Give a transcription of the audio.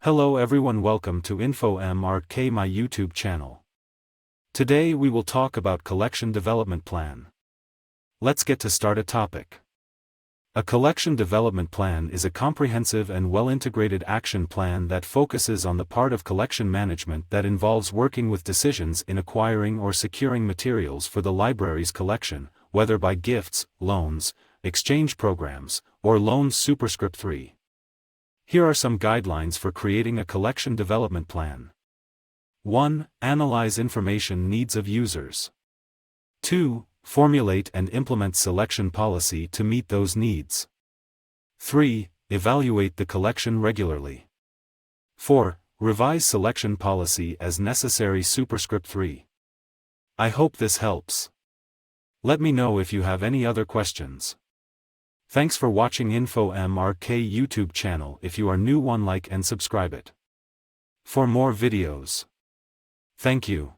Hello everyone, welcome to Infomrk, my YouTube channel. Today we will talk about collection development plan. Let's get to start a topic. A collection development plan is a comprehensive and well-integrated action plan that focuses on the part of collection management that involves working with decisions in acquiring or securing materials for the library's collection, whether by gifts, loans, exchange programs, or loans superscript 3. Here are some guidelines for creating a collection development plan. 1. Analyze information needs of users. 2. Formulate and implement selection policy to meet those needs. 3. Evaluate the collection regularly. 4. Revise selection policy as necessary superscript 3. I hope this helps. Let me know if you have any other questions. Thanks for watching Infomrk YouTube channel. If you are new, like and subscribe it for more videos. Thank you.